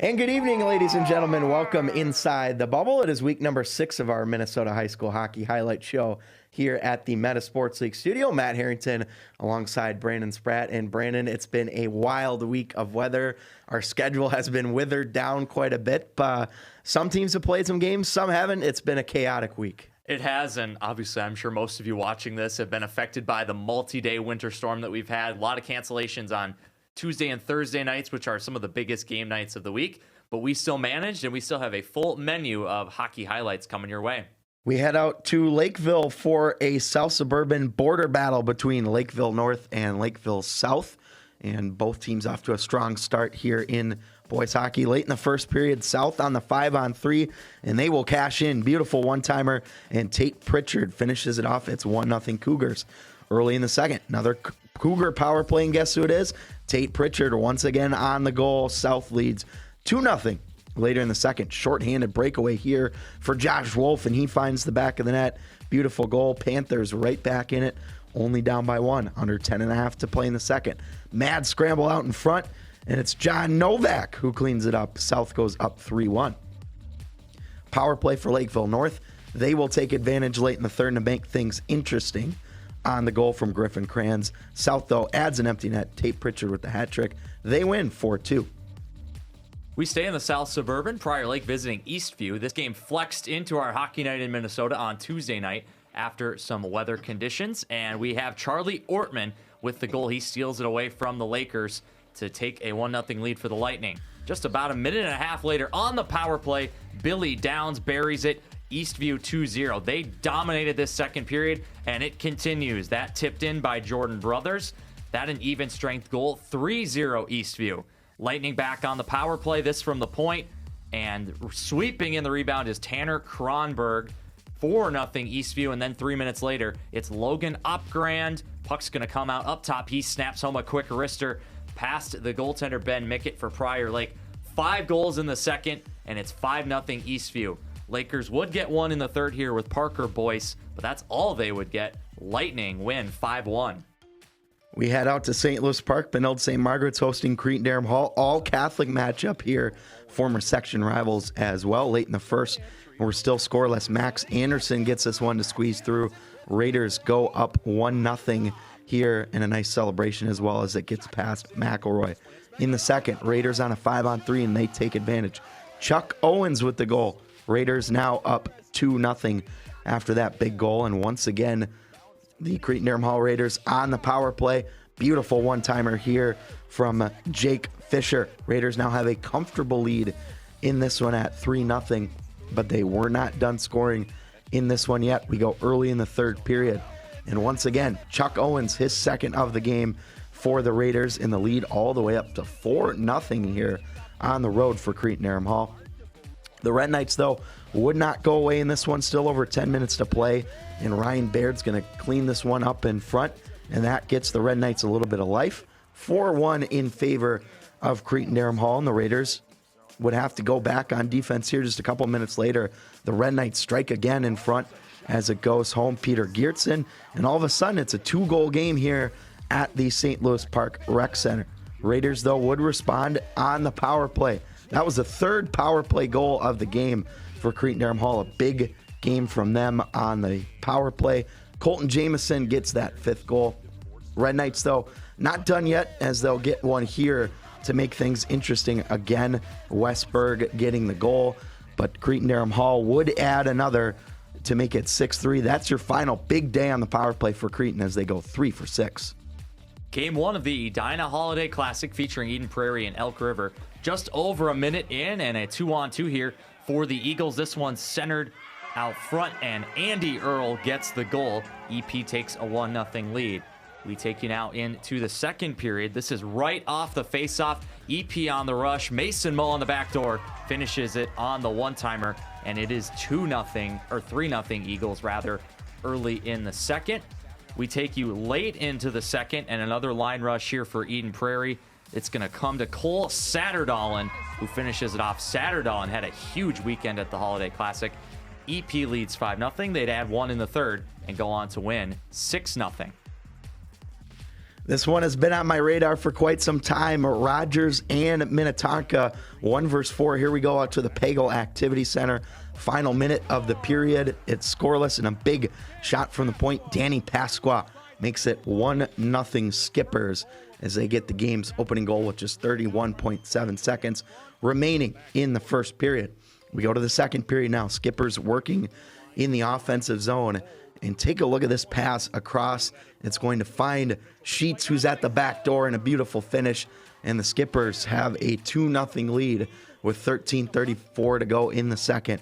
And good evening, ladies and gentlemen. Welcome inside the bubble. It is week number 6 of our Minnesota High School Hockey Highlight Show here at the Meta Sports League studio. Matt Harrington alongside Brandon Spratt. And Brandon, it's been a wild week of weather. Our schedule has been withered down quite a bit. Some teams have played some games, some haven't. It's been a chaotic week. It has, and obviously I'm sure most of you watching this have been affected by the multi-day winter storm that we've had. A lot of cancellations on Tuesday and Thursday nights, which are some of the biggest game nights of the week, but we still managed, and we still have a full menu of hockey highlights coming your way. We head out to Lakeville for a South Suburban border battle between Lakeville North and Lakeville South, and both teams off to a strong start here in boys hockey. Late in the first period, South on the 5-on-3, and they will cash in. Beautiful one-timer, and Tate Pritchard finishes it off. It's 1-0 Cougars. Early in the second, another Cougar power play, and guess who it is? Tate Pritchard once again on the goal. South leads 2-0. Later in the second, shorthanded breakaway here for Josh Wolf, and he finds the back of the net. Beautiful goal. Panthers right back in it, only down by 1. Under 10.5 to play in the second. Mad scramble out in front, and it's John Novak who cleans it up. South goes up 3-1. Power play for Lakeville North. They will take advantage late in the third to make things interesting on the goal from Griffin Kranz. South, though, adds an empty net. Tate Pritchard with the hat trick. They win 4-2. We stay in the South Suburban. Prairie Lake visiting Eastview. This game flexed into our hockey night in Minnesota on Tuesday night after some weather conditions. And we have Charlie Ortman with the goal. He steals it away from the Lakers to take a 1-0 lead for the Lightning. Just about a minute and a half later on the power play, Billy Downs buries it. Eastview 2-0. They dominated this second period, and it continues. That tipped in by Jordan Brothers. That an even strength goal. 3-0 Eastview. Lightning back on the power play. This from the point, and sweeping in the rebound is Tanner Kronberg. 4-0 Eastview, and then 3 minutes later, it's Logan Upgrand. Puck's going to come out up top. He snaps home a quick wrister past the goaltender Ben Mickett for Prairie Lake. 5 goals in the second, and it's 5-0 Eastview. Lakers would get one in the third here with Parker Boyce, but that's all they would get. Lightning win 5-1. We head out to St. Louis Park. Benilde St. Margaret's hosting Cretin-Derham Hall. All Catholic matchup here. Former section rivals as well. Late in the first, we're still scoreless. Max Anderson gets this one to squeeze through. Raiders go up 1-0 here, and a nice celebration as well as it gets past McElroy. In the second, Raiders on a 5-on-3, and they take advantage. Chuck Owens with the goal. Raiders now up 2-0 after that big goal. And once again, the Cretin-Derham Hall Raiders on the power play. Beautiful one-timer here from Jake Fisher. Raiders now have a comfortable lead in this one at 3-0, but they were not done scoring in this one yet. We go early in the third period. And once again, Chuck Owens, his second of the game for the Raiders, in the lead all the way up to 4-0 here on the road for Cretin-Derham Hall. The Red Knights, though, would not go away in this one. Still over 10 minutes to play, and Ryan Baird's going to clean this one up in front, and that gets the Red Knights a little bit of life. 4-1 in favor of Cretin-Derham Hall, and the Raiders would have to go back on defense here just a couple minutes later. The Red Knights strike again in front as it goes home. Peter Geertsen, and all of a sudden it's a 2-goal game here at the St. Louis Park Rec Center. Raiders, though, would respond on the power play. That was the third power play goal of the game for Cretin-Derham Hall. A big game from them on the power play. Colton Jameson gets that 5th goal. Red Knights, though, not done yet, as they'll get one here to make things interesting again. Westberg getting the goal, but Cretin-Derham Hall would add another to make it 6-3. That's your final big day on the power play for Cretin as they go 3 for 6. Game 1 of the Edina Holiday Classic featuring Eden Prairie and Elk River. Just over a minute in, and a 2-on-2 here for the Eagles. This one's centered out front, and Andy Earl gets the goal. EP takes a 1-0 lead. We take you now into the second period. This is right off the faceoff. EP on the rush. Mason Mull on the back door finishes it on the one-timer, and it is 2-0, or 3-0 Eagles rather, early in the second. We take you late into the second, and another line rush here for Eden Prairie. It's going to come to Cole Satterdalen, who finishes it off. Satterdalen had a huge weekend at the Holiday Classic. EP leads 5-0. They'd add one in the third and go on to win 6-0. This one has been on my radar for quite some time. Rogers and Minnetonka, 1-4. Here we go out to the Pago Activity Center. Final minute of the period. It's scoreless and a big shot from the point. Danny Pasqua makes it 1-0 Skippers as they get the game's opening goal with just 31.7 seconds remaining in the first period. We go to the second period now. Skippers working in the offensive zone. And take a look at this pass across. It's going to find Sheets, who's at the back door, in a beautiful finish. And the Skippers have a 2-0 lead with 13:34 to go in the second.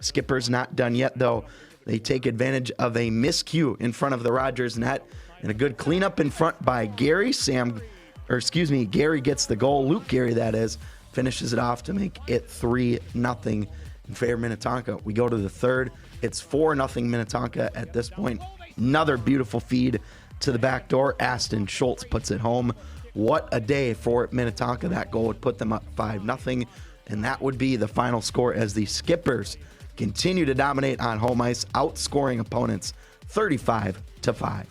Skippers not done yet, though. They take advantage of a miscue in front of the Rogers net and a good cleanup in front by Gary. Gary gets the goal. Luke Gary, that is, finishes it off to make it 3-0 in favor of Minnetonka. We go to the third. It's 4-0 Minnetonka at this point. Another beautiful feed to the back door. Aston Schultz puts it home. What a day for Minnetonka. That goal would put them up 5-0, and that would be the final score as the Skippers continue to dominate on home ice, outscoring opponents 35-5.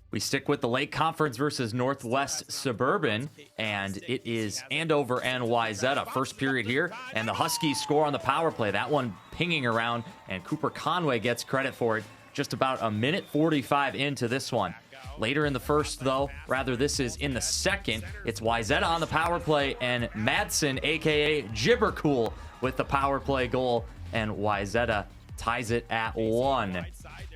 We stick with the Lake Conference versus Northwest Suburban, and it is Andover and Wayzata. First period here, and the Huskies score on the power play. That one pinging around, and Cooper Conway gets credit for it. Just about a minute 45 into this one. Later in the first, though, this is in the second. It's Wayzata on the power play, and Madsen, a.k.a. Jibbercool, with the power play goal, and Wayzata ties it at 1.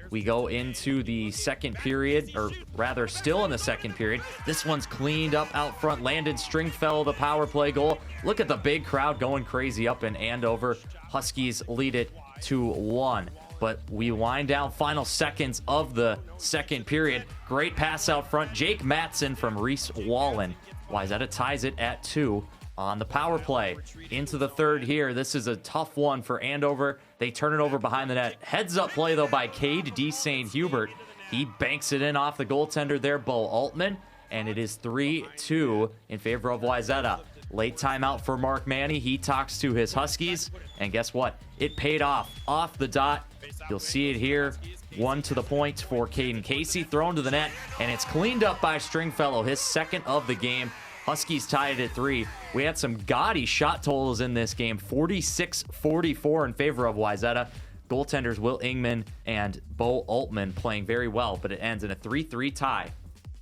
We go into the second period, or rather still in the second period. This one's cleaned up out front. Landon Stringfellow, the power play goal. Look at the big crowd going crazy up in Andover. Huskies lead it 2-1. But we wind down final seconds of the second period. Great pass out front. Jake Matson from Reese Wallen. Wayzata ties it at 2 on the power play. Into the third here. This is a tough one for Andover. They turn it over behind the net. Heads up play, though, by Cade D. St. Hubert. He banks it in off the goaltender there, Bo Altman, and it is 3-2 in favor of Wayzata. Late timeout for Mark Manny. He talks to his Huskies, and guess what? It paid off the dot. You'll see it here. 1 to the point for Caden Casey, thrown to the net, and it's cleaned up by Stringfellow, his second of the game. Huskies tied it at 3. We had some gaudy shot totals in this game, 46-44 in favor of Wayzata. Goaltenders Will Ingman and Bo Altman playing very well, but it ends in a 3-3 tie.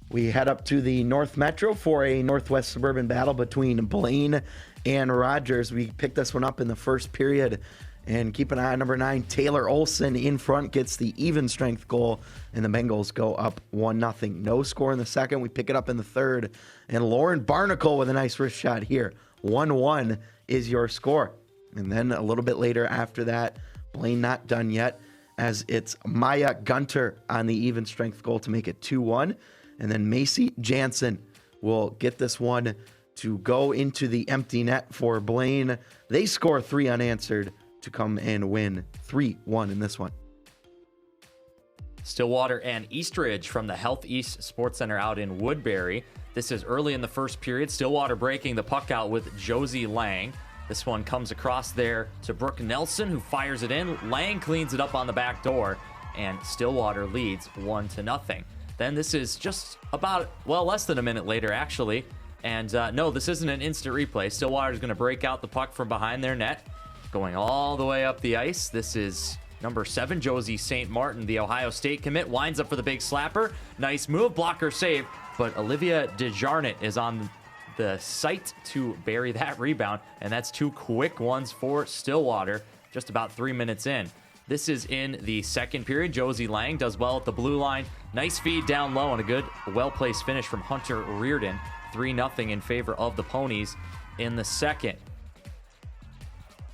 We head up to the North Metro for a Northwest Suburban battle between Blaine and Rogers. We picked this one up in the first period. And keep an eye on number 9, Taylor Olson in front, gets the even strength goal, and the Bengals go up 1-0. No score in the second. We pick it up in the third, and Lauren Barnacle with a nice wrist shot here. 1-1 is your score. And then a little bit later after that, Blaine not done yet, as it's Maya Gunter on the even strength goal to make it 2-1. And then Macy Jansen will get this one to go into the empty net for Blaine. They score 3 unanswered to come and win 3-1 in this one. Stillwater and Eastridge from the Health East Sports Center out in Woodbury. This is early in the first period. Stillwater breaking the puck out with Josie Lang. This one comes across there to Brooke Nelson, who fires it in. Lang cleans it up on the back door, and Stillwater leads 1-0. Then this is just about, less than a minute later, actually. And no, this isn't an instant replay. Stillwater's going to break out the puck from behind their net, going all the way up the ice. This is number 7, Josie St. Martin, the Ohio State commit, winds up for the big slapper. Nice move, blocker save, but Olivia DeJarnett is on the site to bury that rebound, and that's 2 quick ones for Stillwater just about 3 minutes in. This is in the second period. Josie Lang does well at the blue line. Nice feed down low and a good, well-placed finish from Hunter Reardon. 3-0 in favor of the Ponies in the second.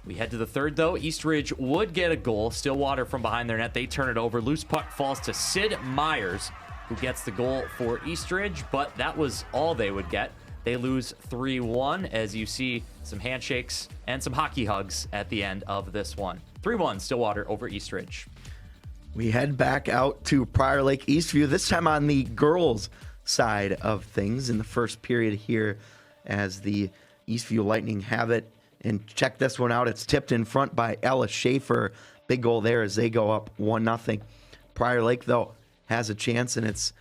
We head to the third, though. Eastridge would get a goal. Stillwater from behind their net. They turn it over. Loose puck falls to Sid Myers, who gets the goal for Eastridge, but that was all they would get. They lose 3-1, as you see some handshakes and some hockey hugs at the end of this one. 3-1 Stillwater over Eastridge. We head back out to Prior Lake Eastview, this time on the girls' side of things in the first period here as the Eastview Lightning have it. And check this one out. It's tipped in front by Ella Schaefer. Big goal there as they go up 1-0. Prior Lake, though, has a chance, and it's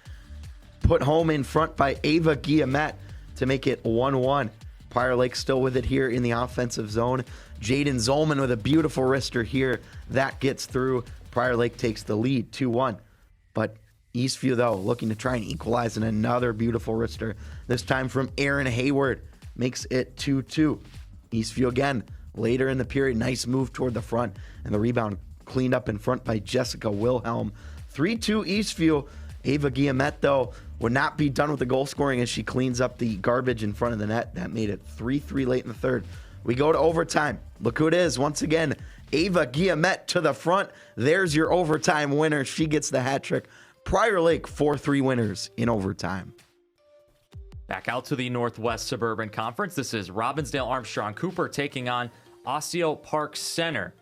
put home in front by Ava Guillemette to make it 1-1. Prior Lake still with it here in the offensive zone. Jaden Zolman with a beautiful wrister here. That gets through. Prior Lake takes the lead, 2-1. But Eastview, though, looking to try and equalize, and another beautiful wrister. This time from Aaron Hayward. Makes it 2-2. Eastview again, later in the period, nice move toward the front, and the rebound cleaned up in front by Jessica Wilhelm. 3-2 Eastview. Ava Guillemette, though, would not be done with the goal scoring as she cleans up the garbage in front of the net. That made it 3-3 late in the third. We go to overtime. Look who it is. Once again, Ava Guillemette to the front. There's your overtime winner. She gets the hat trick. Prior Lake, 4-3 winners in overtime. Back out to the Northwest Suburban Conference. This is Robbinsdale Armstrong Cooper taking on Osseo Park Center.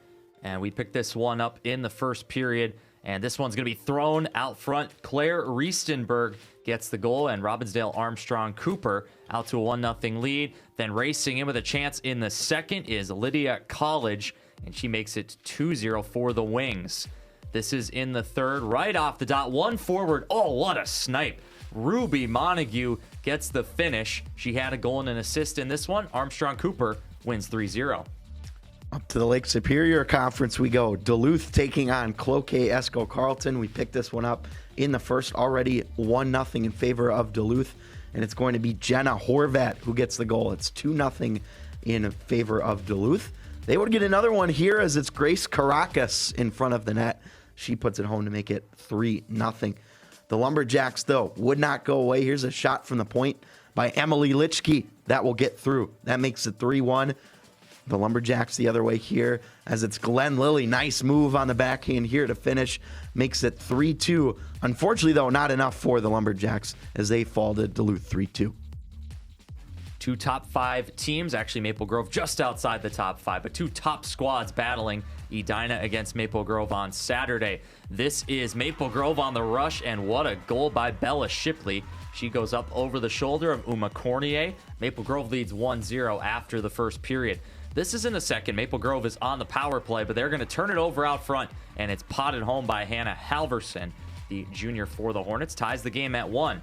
And we picked this one up in the first period. And this one's going to be thrown out front. Claire Riestenberg gets the goal, and Robbinsdale Armstrong Cooper out to a 1-0 lead. Then racing in with a chance in the second is Lydia College, and she makes it 2-0 for the Wings. This is in the third, right off the dot. One forward. Oh, what a snipe. Ruby Montague gets the finish. She had a goal and an assist in this one. Armstrong Cooper wins 3-0. Up to the Lake Superior Conference we go. Duluth taking on Cloquet Esco Carlton. We picked this one up in the first, already 1-0 in favor of Duluth. And it's going to be Jenna Horvat who gets the goal. It's 2-0 in favor of Duluth. They would get another one here as it's Grace Caracas in front of the net. She puts it home to make it 3-0. The Lumberjacks, though, would not go away. Here's a shot from the point by Emily Litchke. That will get through. That makes it 3-1. The Lumberjacks the other way here as it's Glenn Lilly. Nice move on the backhand here to finish. Makes it 3-2. Unfortunately, though, not enough for the Lumberjacks as they fall to Duluth 3-2. Two top five teams, actually Maple Grove just outside the top five, but two top squads battling Edina against Maple Grove on Saturday. This is Maple Grove on the rush, and what a goal by Bella Shipley. She goes up over the shoulder of Uma Cornier. Maple Grove leads 1-0 after the first period. This is in the second. Maple Grove is on the power play, but they're going to turn it over out front, and it's potted home by Hannah Halverson, the junior for the Hornets. Ties the game at 1.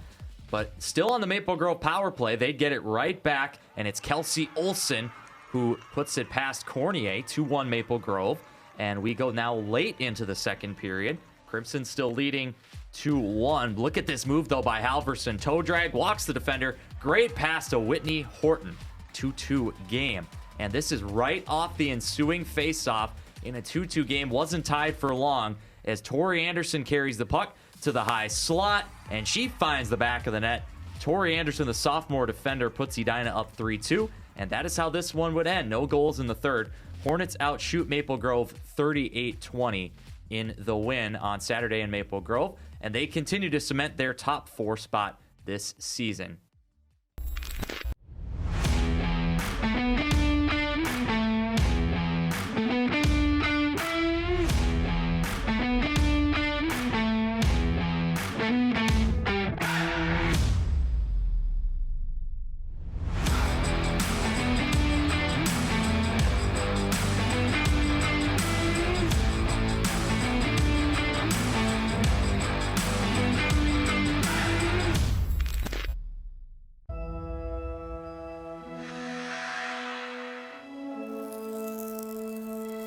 But still on the Maple Grove power play, they get it right back, and it's Kelsey Olson who puts it past Cornier, 2-1 Maple Grove. And we go now late into the second period. Crimson still leading 2-1. Look at this move, though, by Halverson. Toe drag, walks the defender. Great pass to Whitney Horton. 2-2 game. And this is right off the ensuing face-off in a 2-2 game. Wasn't tied for long as Tori Anderson carries the puck to the high slot, and she finds the back of the net. Tori Anderson, the sophomore defender, puts Edina up 3-2, and that is how this one would end. No goals in the third. Hornets outshoot Maple Grove 38-20 in the win on Saturday in Maple Grove, and they continue to cement their top 4 spot this season.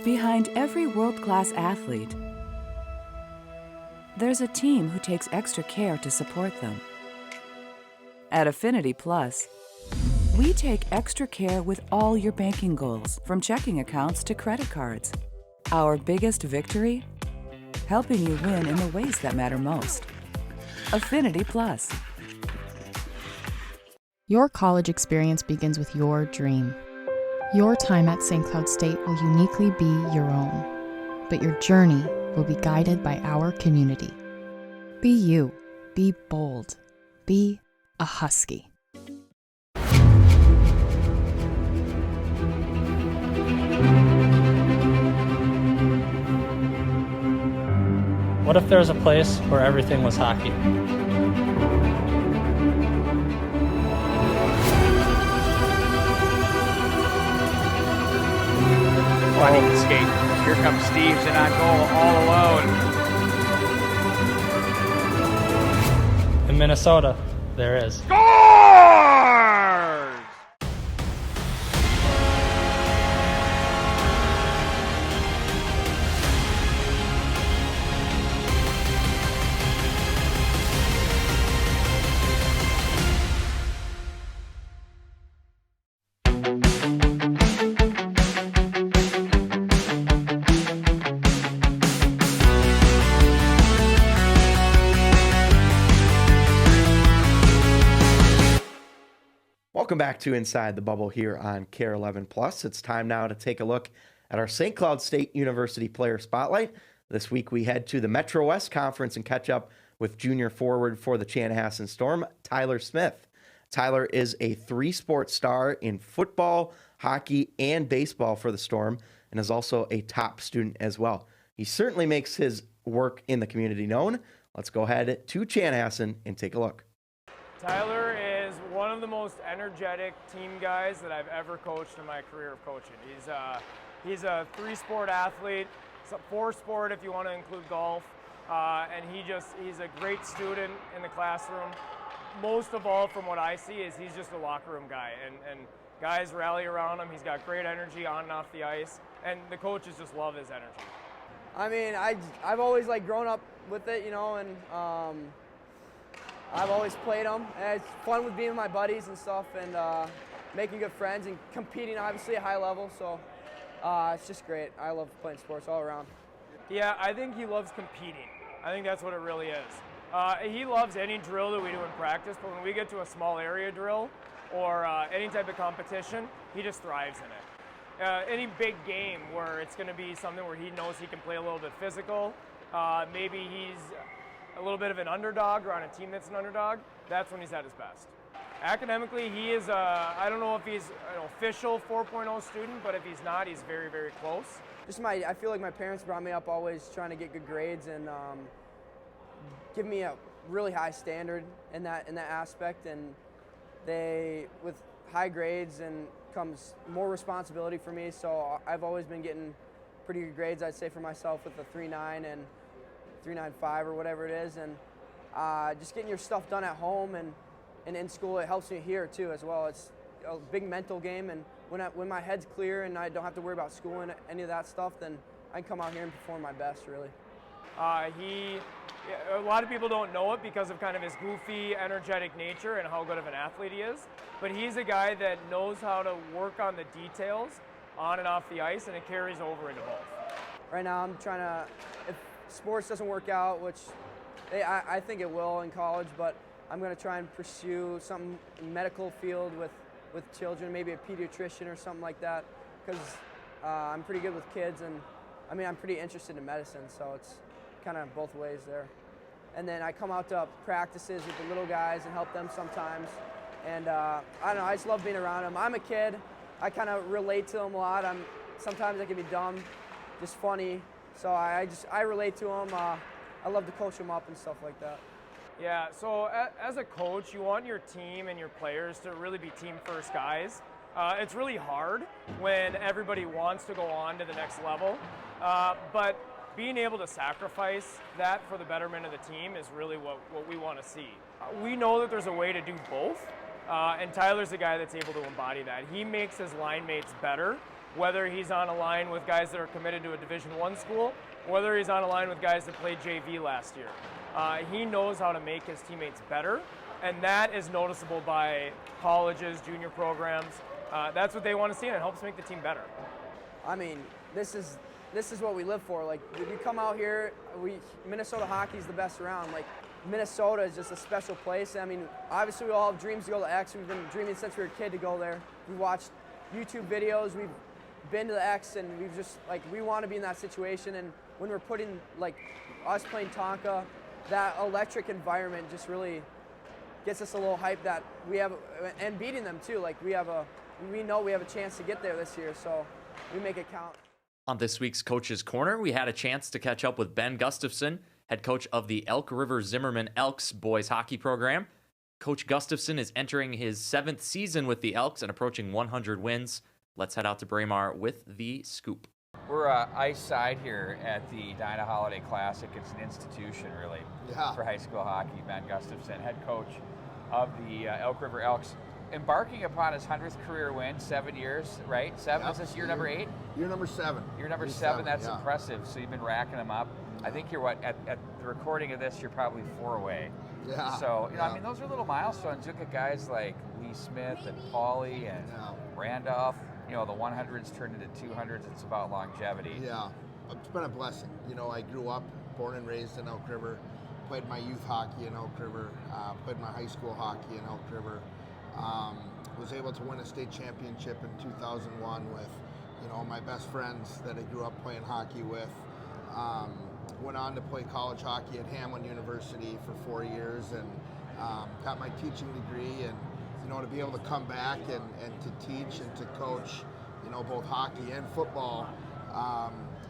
Behind every world-class athlete, there's a team who takes extra care to support them. At Affinity Plus, we take extra care with all your banking goals, from checking accounts to credit cards. Our biggest victory? Helping you win in the ways that matter most. Affinity Plus. Your college experience begins with your dream. Your time at St. Cloud State will uniquely be your own, but your journey will be guided by our community. Be you. Be bold. Be a Husky. What if there was a place where everything was hockey? Funny can skate. Here comes Steves in on goal, all alone. In Minnesota, there is. Scores! Welcome back to Inside the Bubble here on KARE 11 Plus. It's time now to take a look at our St. Cloud State University player spotlight. This week we head to the Metro West Conference and catch up with junior forward for the Chanhassen Storm, Tyler Smith. Tyler is a three-sport star in football, hockey, and baseball for the Storm, and is also a top student as well. He certainly makes his work in the community known. Let's go ahead to Chanhassen and take a look. Tyler is one of the most energetic team guys that I've ever coached in my career of coaching. He's a three-sport athlete, four-sport if you want to include golf, and he's a great student in the classroom. Most of all, from what I see, is he's just a locker room guy, and guys rally around him. He's got great energy on and off the ice, and the coaches just love his energy. I mean, I've always grown up with it, and I've always played them. And it's fun with being with my buddies and stuff, and making good friends and competing obviously at high level. So it's just great. I love playing sports all around. Yeah, I think he loves competing. I think that's what it really is. He loves any drill that we do in practice, but when we get to a small area drill or any type of competition, he just thrives in it. Any big game where it's going to be something where he knows he can play a little bit physical, maybe he's a little bit of an underdog or on a team that's an underdog, that's when he's at his best. Academically, he is, I don't know if he's an official 4.0 student, but if he's not, he's very, very close. I feel like my parents brought me up always trying to get good grades and give me a really high standard in that aspect, and with high grades and comes more responsibility for me, so I've always been getting pretty good grades, I'd say, for myself with a 3.9 and 3.95 or whatever it is, and just getting your stuff done at home and in school, it helps me here too as well. It's a big mental game, and when my head's clear and I don't have to worry about school and any of that stuff, then I can come out here and perform my best, really. A lot of people don't know it because of kind of his goofy, energetic nature and how good of an athlete he is, but he's a guy that knows how to work on the details on and off the ice, and it carries over into both. Right now I'm trying to, if sports doesn't work out, which I think it will in college, but I'm going to try and pursue some medical field with children, maybe a pediatrician or something like that, because I'm pretty good with kids, and I mean, I'm pretty interested in medicine, so it's kind of both ways there. And then I come out to practices with the little guys and help them sometimes, and I don't know, I just love being around them. I'm a kid, I kind of relate to them a lot. Sometimes I can be dumb, just funny, so I relate to them. I love to coach them up and stuff like that. Yeah, so as a coach, you want your team and your players to really be team-first guys. It's really hard when everybody wants to go on to the next level, but being able to sacrifice that for the betterment of the team is really what we want to see. We know that there's a way to do both, and Tyler's the guy that's able to embody that. He makes his line mates better, whether he's on a line with guys that are committed to a Division I school, or whether he's on a line with guys that played JV last year. He knows how to make his teammates better, and that is noticeable by colleges, junior programs. That's what they want to see, and it helps make the team better. I mean, this is what we live for. Like, if you come out here, Minnesota hockey is the best around. Like, Minnesota is just a special place. I mean, obviously we all have dreams to go to X. We've been dreaming since we were a kid to go there. We watched YouTube videos. We've been to the X, and we've just, we want to be in that situation. And when we're putting, us playing Tonka, that electric environment just really gets us a little hype that we have, and beating them too. We know we have a chance to get there this year, so we make it count. On this week's Coach's Corner, we had a chance to catch up with Ben Gustafson, head coach of the Elk River Zimmerman Elks boys hockey program. Coach Gustafson is entering his 7th season with the Elks and approaching 100 wins. Let's head out to Braemar with the scoop. We're ice side here at the Edina Holiday Classic. It's an institution, really, for high school hockey. Ben Gustafson, head coach of the Elk River Elks, embarking upon his 100th career win, 7 years, right? Seven, is this year number 8? Year number 7. Year number 7, that's impressive. So you've been racking them up. I think you're at the recording of this, you're probably 4 away. Yeah. So, I mean, those are little milestones. Look at guys like Lee Smith and Paulie and Randolph. The 100s turned into 200s. It's about longevity. Yeah, it's been a blessing. I grew up, born and raised in Elk River, played my youth hockey in Elk River, played my high school hockey in Elk River. Was able to win a state championship in 2001 with, my best friends that I grew up playing hockey with. Went on to play college hockey at Hamline University for 4 years and got my teaching degree. And to be able to come back and to teach and to coach, both hockey and football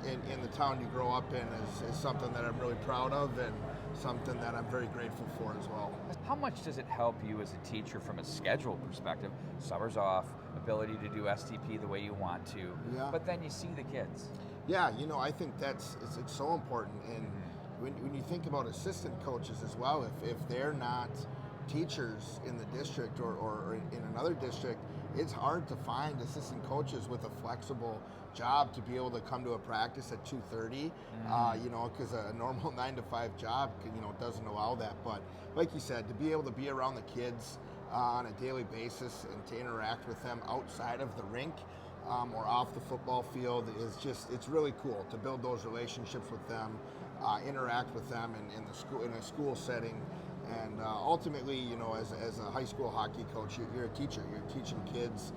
in the town you grow up in is something that I'm really proud of and something that I'm very grateful for as well. How much does it help you as a teacher from a schedule perspective? Summers off, ability to do STP the way you want to, but then you see the kids. Yeah, I think it's so important. And when you think about assistant coaches as well, if they're not teachers in the district or in another district, it's hard to find assistant coaches with a flexible job to be able to come to a practice at 2:30, because a normal 9-to-5 job, doesn't allow that. But like you said, to be able to be around the kids on a daily basis and to interact with them outside of the rink or off the football field it's really cool to build those relationships with them, interact with them in a school setting. And ultimately, as a high school hockey coach, you're a teacher. You're teaching kids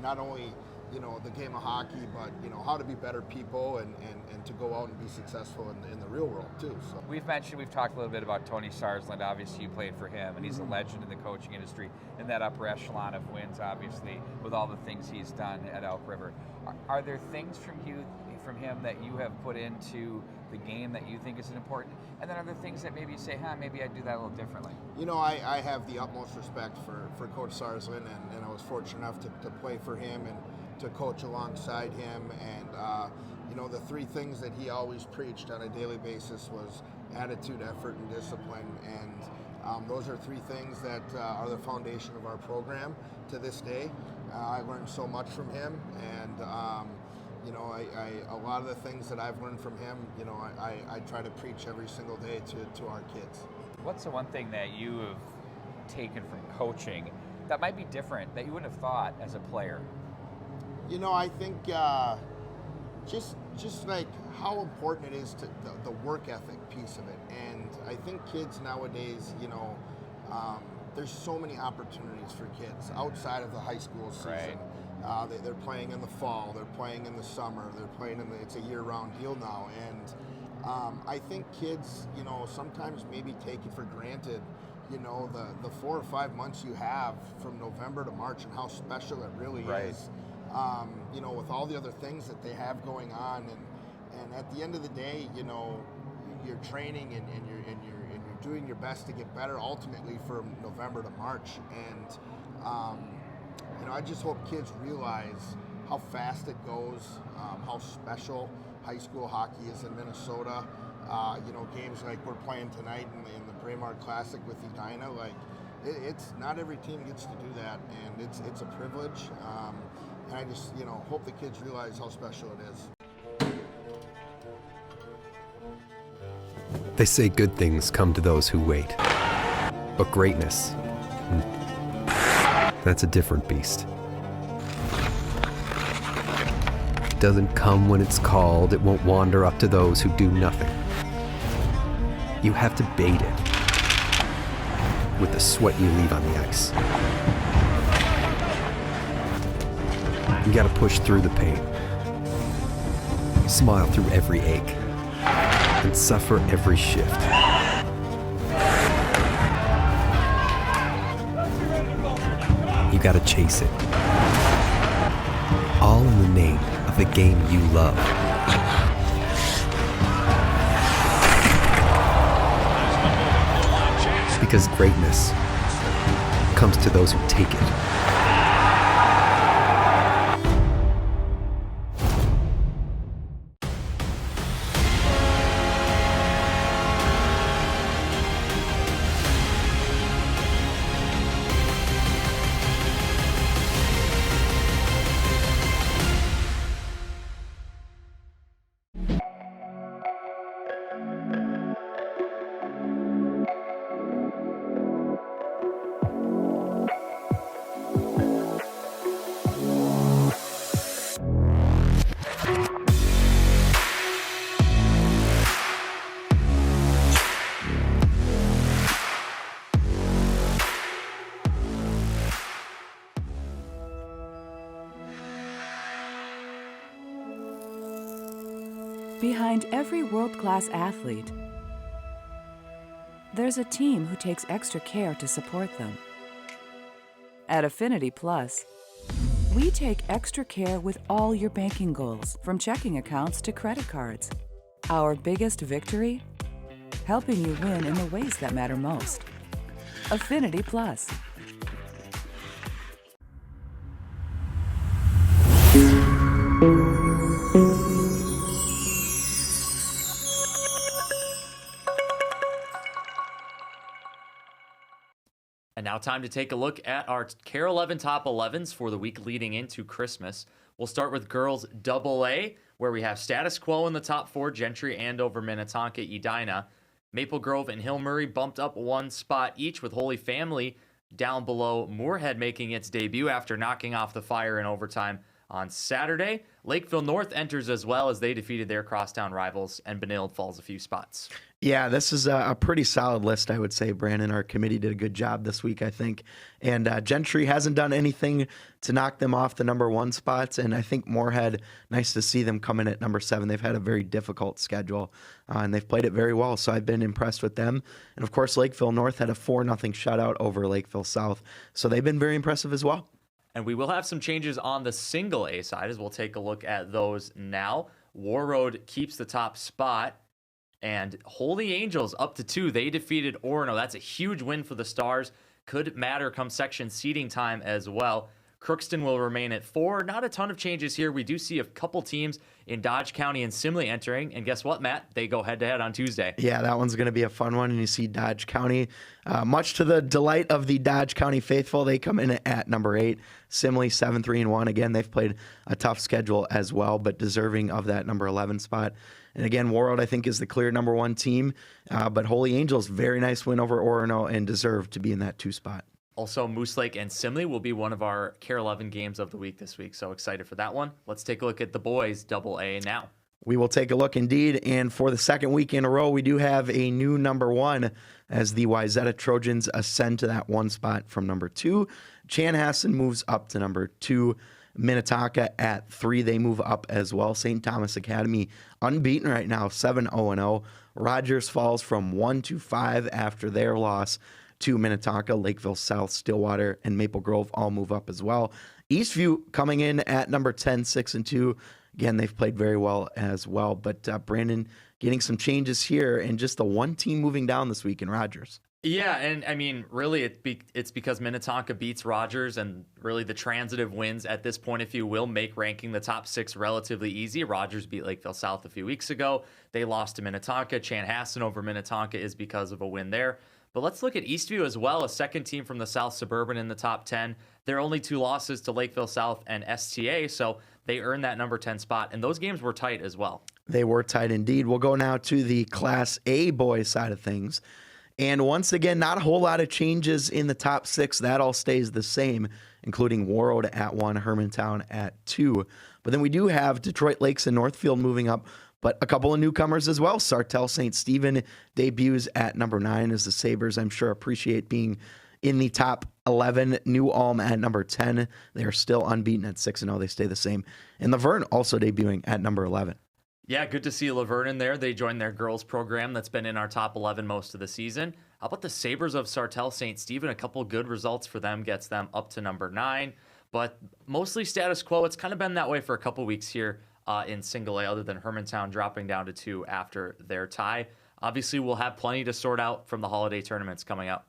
not only, the game of hockey, but, how to be better people and to go out and be successful in the real world, too. So we've talked a little bit about Tony Sarsland. Obviously, you played for him, and he's a legend in the coaching industry in that upper echelon of wins, obviously, with all the things he's done at Elk River. Are there things from him that you have put into the game that you think is important? And then are there things that maybe you say, maybe I'd do that a little differently? I have the utmost respect for Coach Sarsland, and I was fortunate enough to play for him and to coach alongside him. And, the 3 things that he always preached on a daily basis was attitude, effort, and discipline. And those are 3 things that are the foundation of our program to this day. I learned so much from him, and a lot of the things that I've learned from him, I try to preach every single day to our kids. What's the one thing that you have taken from coaching that might be different that you wouldn't have thought as a player? I think just like how important it is to the work ethic piece of it. And I think kids nowadays, there's so many opportunities for kids outside of the high school season. Right. They're playing in the fall, they're playing in the summer, they're playing it's a year-round deal now. And I think kids, sometimes maybe take it for granted, the 4 or 5 months you have from November to March and how special it really is. With all the other things that they have going on, and at the end of the day, you're training and you're doing your best to get better ultimately from November to March. And I just hope kids realize how fast it goes, how special high school hockey is in Minnesota. Games like we're playing tonight in the Braemar Classic with Edina, it's not every team gets to do that, and it's a privilege. And I just, hope the kids realize how special it is. They say good things come to those who wait. But greatness, that's a different beast. It doesn't come when it's called. It won't wander up to those who do nothing. You have to bait it with the sweat you leave on the ice. You gotta push through the pain, smile through every ache, and suffer every shift. You gotta chase it, all in the name of the game you love. Because greatness comes to those who take it. Behind every world-class athlete, there's a team who takes extra care to support them. At Affinity Plus, we take extra care with all your banking goals, from checking accounts to credit cards. Our biggest victory? Helping you win in the ways that matter most. Affinity Plus. And now time to take a look at our KARE 11 top 11s for the week leading into Christmas. We'll start with girls AA, where we have status quo in the top 4, Gentry, Andover, Minnetonka, Edina. Maple Grove and Hill Murray bumped up 1 spot each, with Holy Family down below Moorhead making its debut after knocking off the Fire in overtime on Saturday. Lakeville North enters as well as they defeated their crosstown rivals, and Benilde falls a few spots. Yeah, this is a pretty solid list, I would say, Brandon. Our committee did a good job this week, I think. And Gentry hasn't done anything to knock them off the number 1 spots. And I think Moorhead, nice to see them come in at number 7. They've had a very difficult schedule, and they've played it very well. So I've been impressed with them. And, of course, Lakeville North had a 4-0 shutout over Lakeville South. So they've been very impressive as well. And we will have some changes on the single A side as we'll take a look at those now. Warroad keeps the top spot. And Holy Angels up to 2. They defeated Orono. That's a huge win for the Stars. Could matter come section seeding time as well. Crookston will remain at 4. Not a ton of changes here. We do see a couple teams in Dodge County and Simley entering. And guess what, Matt? They go head-to-head on Tuesday. Yeah, that one's going to be a fun one. And you see Dodge County, much to the delight of the Dodge County faithful, they come in at number 8. Simley 7-3-1. Again, they've played a tough schedule as well, but deserving of that number 11 spot. And again, Warroad, I think, is the clear number 1 team. But Holy Angels, very nice win over Orono and deserve to be in that 2 spot. Also, Moose Lake and Simley will be one of our KARE 11 games of the week this week. So excited for that one. Let's take a look at the boys AA now. We will take a look indeed. And for the second week in a row, we do have a new number 1 as the Wayzata Trojans ascend to that 1 spot from number 2. Chanhassen moves up to number 2. Minnetonka at 3, they move up as well. St. Thomas Academy unbeaten right now, 7-0-0. Rogers falls from 1 to 5 after their loss to Minnetonka. Lakeville South, Stillwater, and Maple Grove all move up as well. Eastview coming in at number 10, 6-2. Again, they've played very well as well. But Brandon getting some changes here, and just the 1 team moving down this week in Rogers. Yeah, and I mean, really, it's because Minnetonka beats Rogers, and really the transitive wins at this point, if you will, make ranking the top 6 relatively easy. Rogers beat Lakeville South a few weeks ago. They lost to Minnetonka. Chanhassen over Minnetonka is because of a win there. But let's look at Eastview as well, a second team from the South Suburban in the top 10. Their only 2 losses to Lakeville South and STA, so they earned that number 10 spot, and those games were tight as well. They were tight indeed. We'll go now to the Class A boys side of things. And once again, not a whole lot of changes in the top 6. That all stays the same, including Warroad at 1, Hermantown at 2. But then we do have Detroit Lakes and Northfield moving up, but a couple of newcomers as well. Sartell St. Stephen debuts at number 9 as the Sabres, I'm sure, appreciate being in the top 11. New Ulm at number 10. They are still unbeaten at 6-0. They stay the same. And Laverne also debuting at number 11. Yeah, good to see Laverne in there. They joined their girls program that's been in our top 11 most of the season. How about the Sabres of Sartell St. Stephen? A couple good results for them gets them up to number 9. But mostly status quo. It's kind of been that way for a couple weeks here in single A, other than Hermantown dropping down to 2 after their tie. Obviously, we'll have plenty to sort out from the holiday tournaments coming up.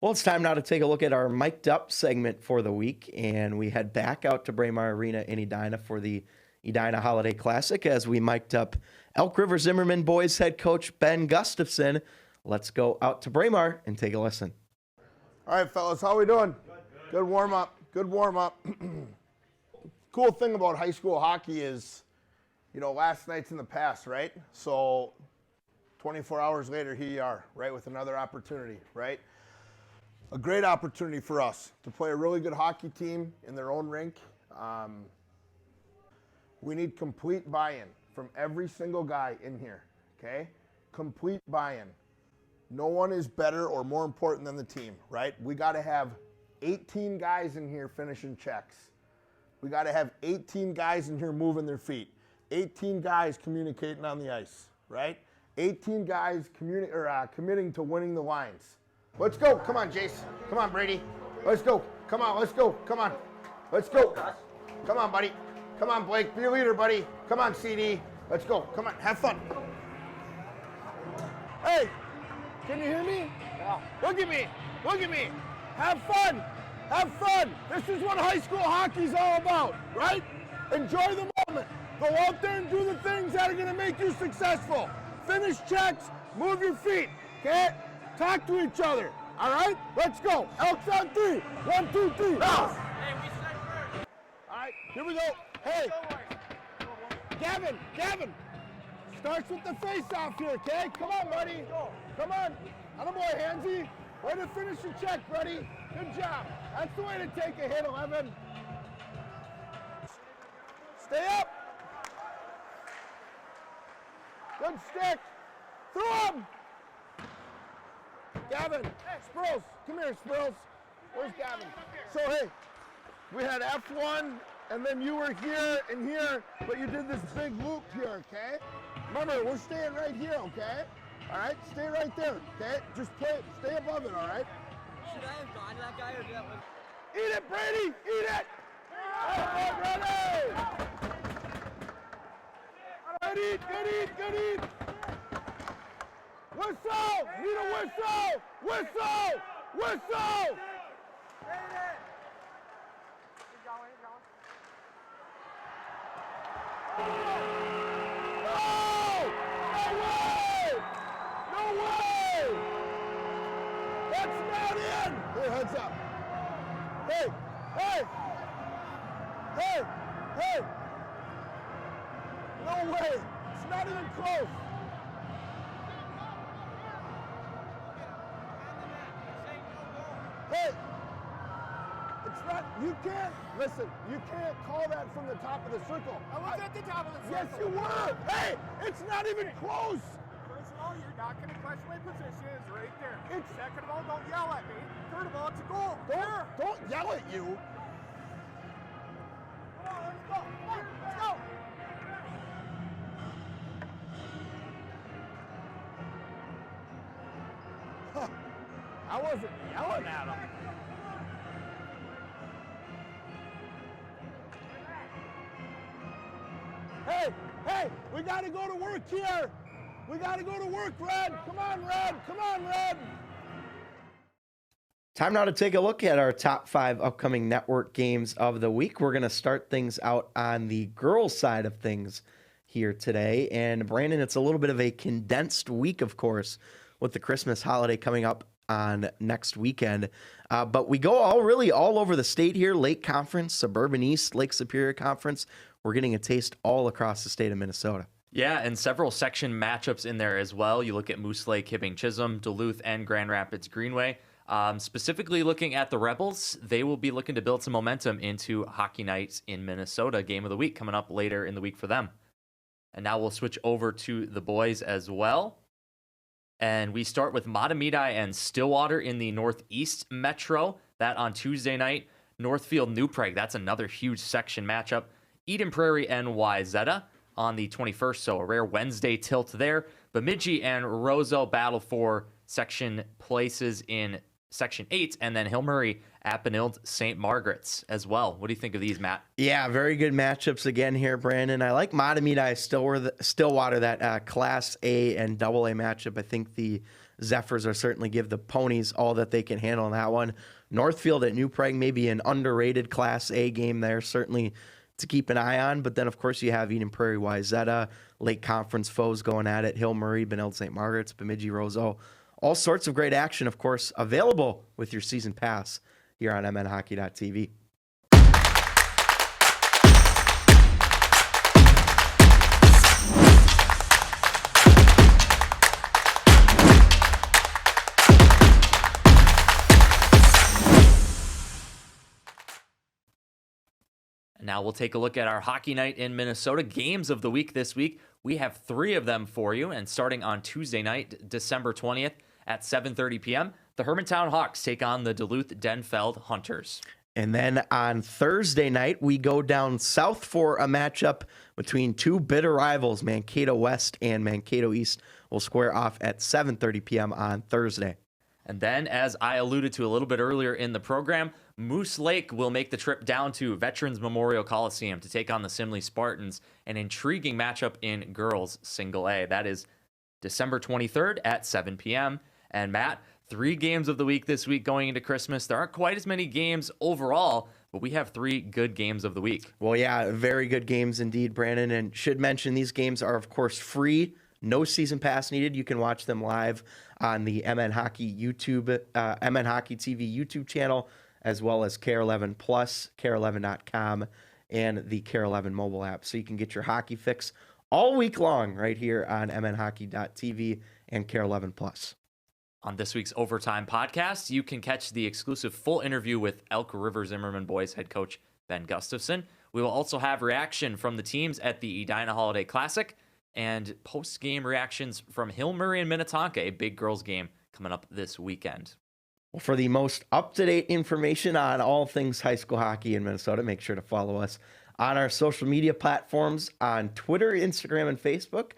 Well, it's time now to take a look at our mic'd up segment for the week, and we head back out to Braemar Arena in Edina for the Edina Holiday Classic as we mic'd up Elk River Zimmerman boys head coach Ben Gustafson. Let's go out to Braemar and take a listen. All right, fellas, how we doing? Good warm up. Good warm up. Cool thing about high school hockey is, you know, last night's in the past, right? So 24 hours later, here you are, right, with another opportunity, right? A great opportunity for us to play a really good hockey team in their own rink. We need complete buy-in from every single guy in here, okay? Complete buy-in. No one is better or more important than the team, right? We got to have 18 guys in here finishing checks. We got to have 18 guys in here moving their feet. 18 guys communicating on the ice, right? 18 guys committing to winning the lines. Let's go. Come on, Jace. Come on, Brady. Let's go. Come on, let's go. Come on. Let's go. Come on, buddy. Come on, Blake. Be a leader, buddy. Come on, CD. Let's go. Come on. Have fun. Hey, can you hear me? Yeah. Look at me. Look at me. Have fun. Have fun. This is what high school hockey's all about, right? Enjoy the moment. Go out there and do the things that are going to make you successful. Finish checks. Move your feet. Okay? Talk to each other. All right? Let's go. Elks on 3. 1, 2, 3. Now. All right, here we go. Hey, Gavin, starts with the face-off here, okay? Come on, buddy. Come on. Attaboy, Hansy. Way to finish the check, buddy. Good job. That's the way to take a hit, 11. Stay up. Good stick. Through him. Gavin, Spruce, come here, Spruce. Where's Gavin? So, hey, we had F1, and then you were here and here, but you did this big loop here, okay? Remember, we're staying right here, okay? All right, stay right there, okay? Just play, stay above it, all right? Should I have gone to that guy or do that one? Eat it, Brady, eat it! Ready? Good eat. Whistle! Need a whistle! Whistle! Whistle! No way! That's not in! Hey, heads up. Hey! No way! It's not even close. Hey! It's not, you can't call that from the top of the circle. I was at the top of the circle. Yes, you were. Hey, it's not even close. First of all, you're not going to question my position. It's right there. Second of all, don't yell at me. Third of all, it's a goal. Don't yell at you. Come on, let's go. Come on, let's go. Huh. I wasn't yelling at him. Hey, we got to go to work here. We got to go to work, Red. Come on, Red. Time now to take a look at our top 5 upcoming network games of the week. We're going to start things out on the girls' side of things here today. And Brandon, it's a little bit of a condensed week, of course, with the Christmas holiday coming up on next weekend. But we go all over the state here. Lake Conference, Suburban East, Lake Superior Conference. We're getting a taste all across the state of Minnesota. Yeah, and several section matchups in there as well. You look at Moose Lake, Hibbing Chisholm, Duluth, and Grand Rapids Greenway. Specifically looking at the Rebels, they will be looking to build some momentum into Hockey Nights in Minnesota, game of the week coming up later in the week for them. And now we'll switch over to the boys as well. And we start with Matamidi and Stillwater in the Northeast Metro. That on Tuesday night. Northfield, New Prague, that's another huge section matchup. Eden Prairie and Wayzata on the 21st, so a rare Wednesday tilt there. Bemidji and Roseau battle for section places in Section 8, and then Hill Murray at Benilde St. Margaret's as well. What do you think of these, Matt? Yeah, very good matchups again here, Brandon. I like Matamidi Stillwater, that Class A and AA matchup. I think the Zephyrs are certainly give the Ponies all that they can handle in that one. Northfield at New Prague, maybe an underrated Class A game there, certainly to keep an eye on. But then, of course, you have Eden Prairie, Wayzata, Lake Conference foes going at it, Hill Murray, Benilde St. Margaret's, Bemidji, Roseau. All sorts of great action, of course, available with your season pass here on mnhockey.tv. Now we'll take a look at our hockey night in Minnesota. Games of the week this week. We have 3 of them for you. And starting on Tuesday night, December 20th at 7:30 p.m., the Hermantown Hawks take on the Duluth Denfeld Hunters. And then on Thursday night, we go down south for a matchup between 2 bitter rivals. Mankato West and Mankato East will square off at 7:30 p.m. on Thursday. And then, as I alluded to a little bit earlier in the program, Moose Lake will make the trip down to Veterans Memorial Coliseum to take on the Simley Spartans, an intriguing matchup in girls single A. That is December 23rd at 7 p.m. And Matt, 3 games of the week this week going into Christmas. There aren't quite as many games overall, but we have 3 good games of the week. Well, yeah, very good games indeed, Brandon. And should mention these games are, of course, free. No season pass needed. You can watch them live on the MN Hockey YouTube, MN Hockey TV YouTube channel, as well as KARE 11 Plus, KARE11.com, and the KARE 11 mobile app. So you can get your hockey fix all week long right here on MNHockey.tv and KARE 11 Plus. On this week's Overtime podcast, you can catch the exclusive full interview with Elk River Zimmerman boys head coach Ben Gustafson. We will also have reaction from the teams at the Edina Holiday Classic and post-game reactions from Hill Murray and Minnetonka, a big girls game coming up this weekend. Well, for the most up-to-date information on all things high school hockey in Minnesota, make sure to follow us on our social media platforms on Twitter, Instagram, and Facebook.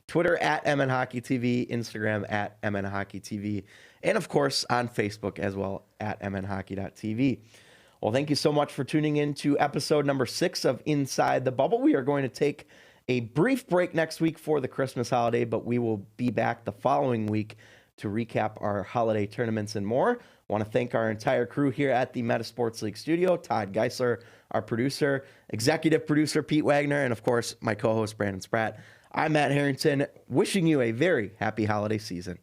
Twitter at MN Hockey TV, Instagram at MN Hockey TV, and of course on Facebook as well at MNHockey.tv. Well, thank you so much for tuning in to episode number 6 of Inside the Bubble. We are going to take a brief break next week for the Christmas holiday, but we will be back the following week to recap our holiday tournaments and more. I want to thank our entire crew here at the Meta Sports League studio, Todd Geisler, our producer, executive producer Pete Wagner, and of course my co-host Brandon Spratt. I'm Matt Harrington, wishing you a very happy holiday season.